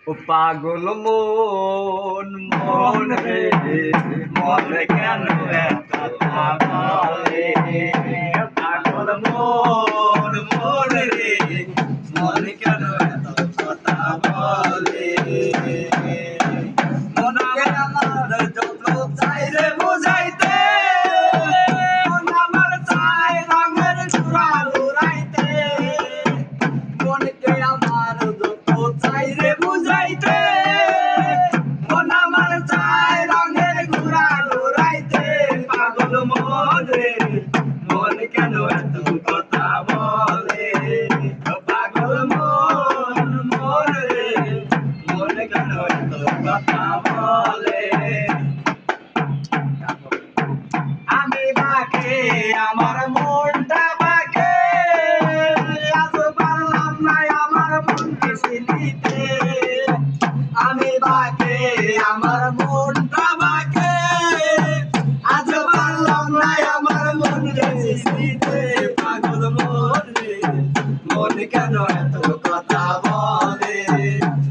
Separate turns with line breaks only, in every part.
ও পাগল মন মন রে মন কেন এত বলে পাগল মন মন রে মন কেন এত কথা বলে মনকে আমার যত চাই রে বুঝাইতে মন আমার চাই রঙের চূড়া লুড়াইতে মনকে আমার যত চাই রে বুঝাইতে মন আমার চাই রঙের ঘুরা লুড়াইতে পাগল মন রে মন কেন এত কথা বলে পাগল মন মন রে মন কেন এত কথা বলে আমি বাকে আমার মনটা বাকে আজ পারলাম না আমার মনকে চিনিতে আমি বাকে আমার মনটা বাকে আজ পারলাম না আমার মনকে চিনিতে পাগল মন রে মন কেন এত কথা বলে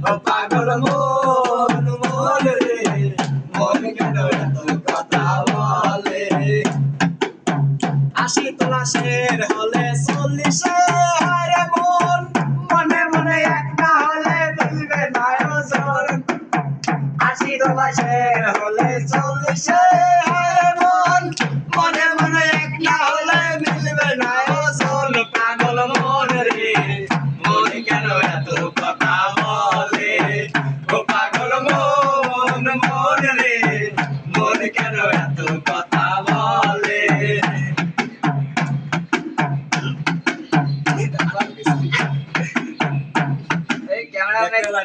ও পাগল মন মন রে মন কেন এত কথা বলে 80 তলাশের হলে 40 হারে মন মনে মনে একটা হলে মিলবে না ওজন 80 তলাশের হলে 40 হারে মন মনে মনে একটা হলে মিলবে না ওজন পাগল মন রে মন কেন এত কথা বলে ও পাগল মন মন রে মন কেন এত কথা বলে এই ক্যামেরা